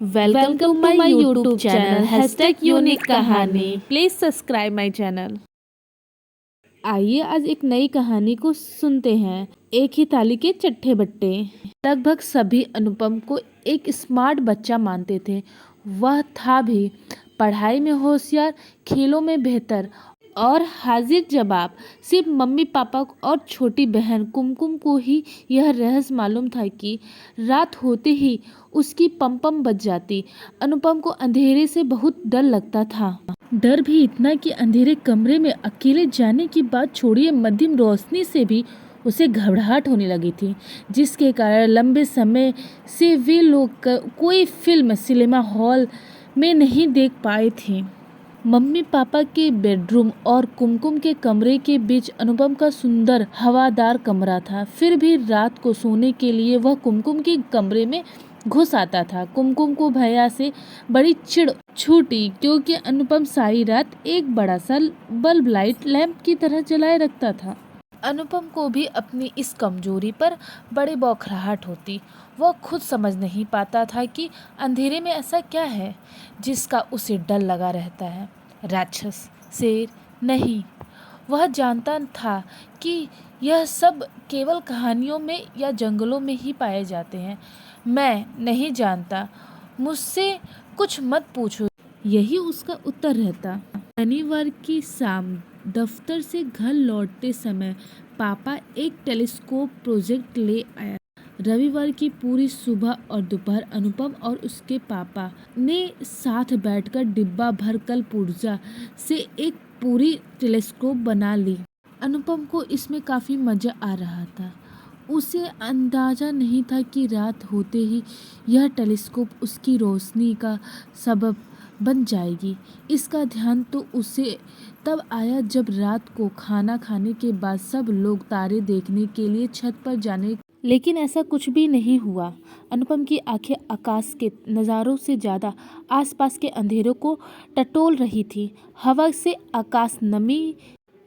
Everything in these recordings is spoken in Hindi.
Welcome to my YouTube channel #unique कहानी। Please subscribe my channel. आइए आज एक नई कहानी को सुनते हैं। एक ही थाली के चट्टे बट्टे। लगभग सभी अनुपम को एक स्मार्ट बच्चा मानते थे। वह था भी पढ़ाई में होशियार, खेलों में बेहतर और हाजिर जवाब। सिर्फ मम्मी पापा और छोटी बहन कुमकुम को ही यह रहस्य मालूम था कि रात होते ही उसकी पम बज जाती। अनुपम को अंधेरे से बहुत डर लगता था। डर भी इतना कि अंधेरे कमरे में अकेले जाने की बात छोड़िए, मध्यम रोशनी से भी उसे घबराहट होने लगी थी, जिसके कारण लंबे समय से वे लोग कोई फिल्म सिनेमा हॉल में नहीं देख पाए थे। मम्मी पापा के बेडरूम और कुमकुम के कमरे के बीच अनुपम का सुंदर हवादार कमरा था। फिर भी रात को सोने के लिए वह कुमकुम के कमरे में घुस आता था। कुमकुम को भैया से बड़ी चिढ़ छूटी, क्योंकि अनुपम सारी रात एक बड़ा सा बल्ब लाइट लैंप की तरह जलाए रखता था। अनुपम को भी अपनी इस कमजोरी पर बड़ी बौखलाहट होती। वह खुद समझ नहीं पाता था कि अंधेरे में ऐसा क्या है जिसका उसे डर लगा रहता है। राक्षस, शेर नहीं, वह जानता था कि यह सब केवल कहानियों में या जंगलों में ही पाए जाते हैं। मैं नहीं जानता, मुझसे कुछ मत पूछो, यही उसका उत्तर रहता। शनिवार की शाम दफ्तर से घर लौटते समय पापा एक टेलीस्कोप प्रोजेक्ट ले आया। रविवार की पूरी सुबह और दोपहर अनुपम और उसके पापा ने साथ बैठकर डिब्बा भर कर पुर्जा से एक पूरी टेलीस्कोप बना ली। अनुपम को इसमें काफ़ी मज़ा आ रहा था। उसे अंदाज़ा नहीं था कि रात होते ही यह टेलीस्कोप उसकी रोशनी का सबब बन जाएगी। इसका ध्यान तो उसे तब आया जब रात को खाना खाने के बाद सब लोग तारे देखने के लिए छत पर जाने, लेकिन ऐसा कुछ भी नहीं हुआ। अनुपम की आंखें आकाश के नज़ारों से ज़्यादा आसपास के अंधेरों को टटोल रही थी। हवा से आकाश नमी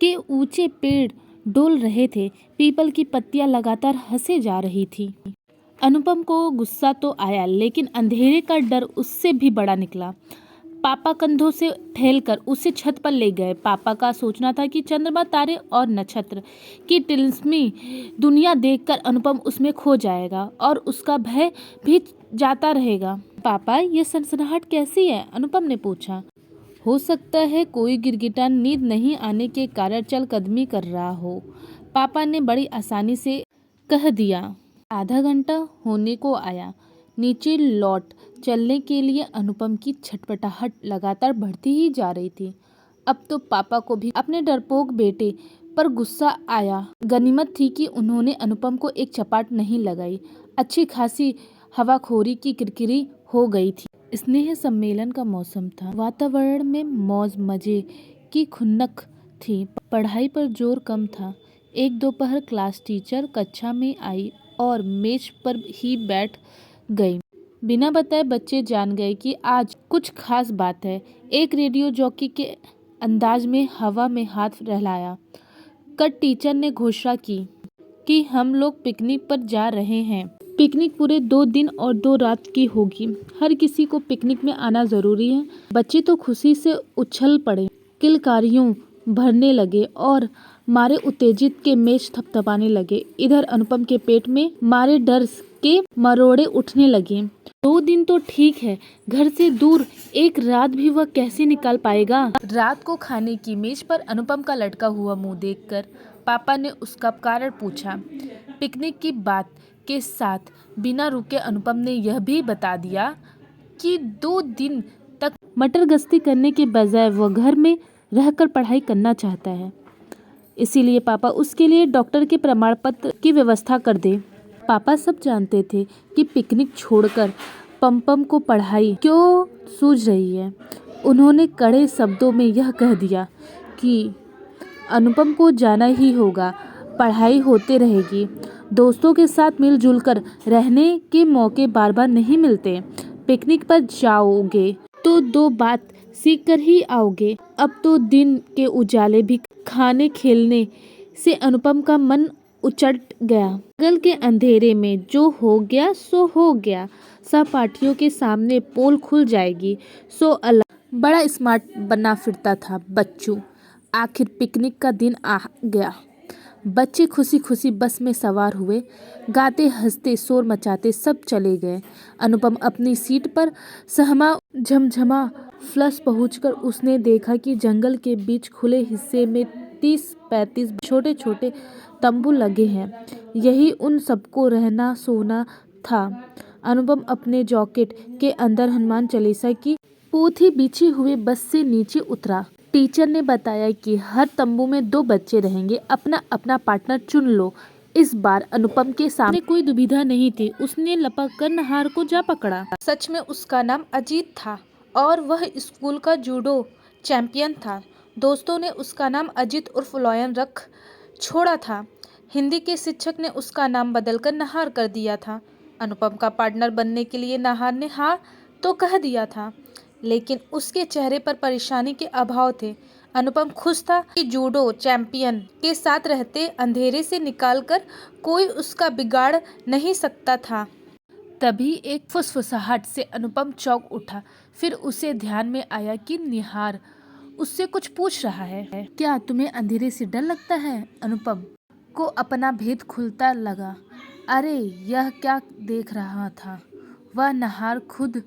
के ऊंचे पेड़ डोल रहे थे। पीपल की पत्तियां लगातार हंसे जा रही थी। अनुपम को गुस्सा तो आया, लेकिन अंधेरे का डर उससे भी बड़ा निकला। पापा कंधों से ठेलकर उसे छत पर ले गए। पापा का सोचना था कि चंद्रमा, तारे और नक्षत्र की तिलिस्मी दुनिया देखकर अनुपम उसमें खो जाएगा और उसका भय भी जाता रहेगा। पापा, ये सनसनाहट कैसी है? अनुपम ने पूछा। हो सकता है कोई गिरगिटा नींद नहीं आने के कारण चलकदमी कर रहा हो, पापा ने बड़ी आसानी से कह दिया। आधा घंटा होने को आया। नीचे लौट चलने के लिए अनुपम की छटपटाहट लगातार बढ़ती ही जा रही थी। अब तो पापा को भी अपने डरपोक बेटे पर गुस्सा आया। गनीमत थी कि उन्होंने अनुपम को एक चपाट नहीं लगाई। अच्छी खासी हवाखोरी की किरकिरी हो गई थी। स्नेह सम्मेलन का मौसम था। वातावरण में मौज मजे की खुन्नक थी। पढ़ाई पर जोर कम था। एक दोपहर क्लास टीचर कक्षा में आई और मेज पर ही बैठ गई। बिना बताए बच्चे जान गए कि आज कुछ खास बात है। एक रेडियो जॉकी के अंदाज में हवा में हाथ रहलाया कर टीचर ने घोषणा की कि हम लोग पिकनिक पर जा रहे हैं। पिकनिक पूरे 2 दिन और 2 रात की होगी। हर किसी को पिकनिक में आना जरूरी है। बच्चे तो खुशी से उछल पड़े, किलकारियों भरने लगे और मारे उत्तेजित के मेज थपथपाने लगे। इधर अनुपम के पेट में मारे डर के मरोड़े उठने लगे। 2 दिन तो ठीक है, घर से दूर एक रात भी वह कैसे निकाल पाएगा? रात को खाने की मेज पर अनुपम का लटका हुआ मुंह देखकर पापा ने उसका कारण पूछा। पिकनिक की बात के साथ बिना रुके अनुपम ने यह भी बता दिया कि 2 दिन तक मटर गश्ती करने के बजाय वह घर में रहकर पढ़ाई करना चाहता है। इसीलिए पापा उसके लिए डॉक्टर के प्रमाण पत्र की व्यवस्था कर दे। पापा सब जानते थे कि पिकनिक छोड़कर पम को पढ़ाई क्यों सूझ रही है। उन्होंने कड़े शब्दों में यह कह दिया कि अनुपम को जाना ही होगा, पढ़ाई होते रहेगी। दोस्तों के साथ मिलजुल कर रहने के मौके बार बार नहीं मिलते। पिकनिक पर जाओगे तो 2 बात सीख कर ही आओगे। अब तो दिन के उजाले भी खाने खेलने से अनुपम का मन उचट गया। जंगल के अंधेरे में जो हो गया सो हो गया। सहपाठियों के सामने पोल खुल जाएगी सो अलग। बड़ा स्मार्ट बना फिरता था बच्चू। आखिर पिकनिक का दिन आ गया। बच्चे खुशी खुशी बस में सवार हुए। गाते हंसते शोर मचाते सब चले गए। अनुपम अपनी सीट पर सहमा झमझमा। फ्लस पहुंचकर उसने देखा कि जंगल के बीच खुले हिस्से में 30-35 छोटे छोटे तंबू लगे हैं। यही उन सबको रहना सोना था। अनुपम अपने जैकेट के अंदर हनुमान चालीसा की पोथी बिछे हुए बस से नीचे उतरा। टीचर ने बताया कि हर तंबू में 2 बच्चे रहेंगे, अपना अपना पार्टनर चुन लो। इस बार अनुपम के सामने कोई दुविधा नहीं थी। उसने लपक कर नहार को जा पकड़ा। सच में उसका नाम अजीत था और वह स्कूल का जूडो चैंपियन था। दोस्तों ने उसका नाम अजीत उर्फ लॉयन रख छोड़ा था। हिंदी के शिक्षक ने उसका नाम बदलकर नहार कर दिया था। अनुपम का पार्टनर बनने के लिए नहार ने हाँ तो कह दिया था, लेकिन उसके चेहरे पर परेशानी के अभाव थे। अनुपम खुश था कि जूडो चैंपियन के साथ रहते अंधेरे से निकालकर कोई उसका बिगाड़ नहीं सकता था। तभी एक फुसफुसाहट से अनुपम चौंक उठा। फिर उसे ध्यान में आया कि निहार उससे कुछ पूछ रहा है। क्या तुम्हें अंधेरे से डर लगता है? अनुपम को अपना भेद खुलता लगा। अरे यह क्या देख रहा था वह निहार खुद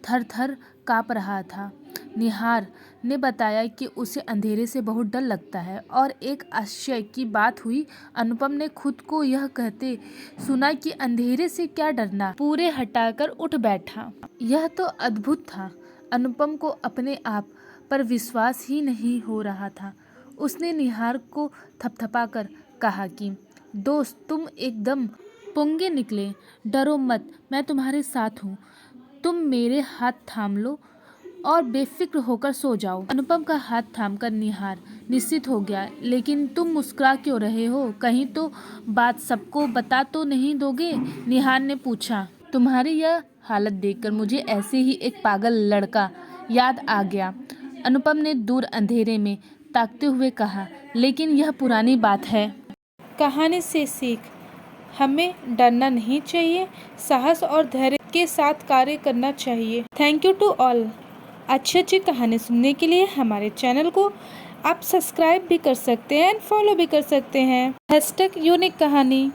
थर थर काँप रहा था। निहार ने बताया कि उसे अंधेरे से बहुत डर लगता है और एक आश्चर्य की बात हुई। अनुपम ने खुद को यह कहते सुना कि अंधेरे से क्या डरना, पूरे हटाकर उठ बैठा। यह तो अद्भुत था। अनुपम को अपने आप पर विश्वास ही नहीं हो रहा था। उसने निहार को थपथपाकर कहा कि दोस्त तुम एकदम पुंगे निकले, डरो मत, मैं तुम्हारे साथ हूँ। तुम मेरे हाथ थाम लो और बेफिक्र होकर सो जाओ। अनुपम का हाथ थामकर निहार निश्चित हो गया। लेकिन तुम मुस्कुरा क्यों रहे हो? कहीं तो बात सबको बता तो नहीं दोगे? निहार ने पूछा। तुम्हारी यह हालत देखकर मुझे ऐसे ही एक पागल लड़का याद आ गया। अनुपम ने दूर अंधेरे में ताकते हुए कहा। लेकिन यह पुरानी बात है। कहानी से सीख, हमें डरना नहीं चाहिए, साहस और धैर्य के साथ कार्य करना चाहिए। Thank you to all. अच्छी अच्छी कहानी सुनने के लिए हमारे चैनल को आप सब्सक्राइब भी कर सकते हैं एंड फॉलो भी कर सकते हैं। #यूनिक कहानी।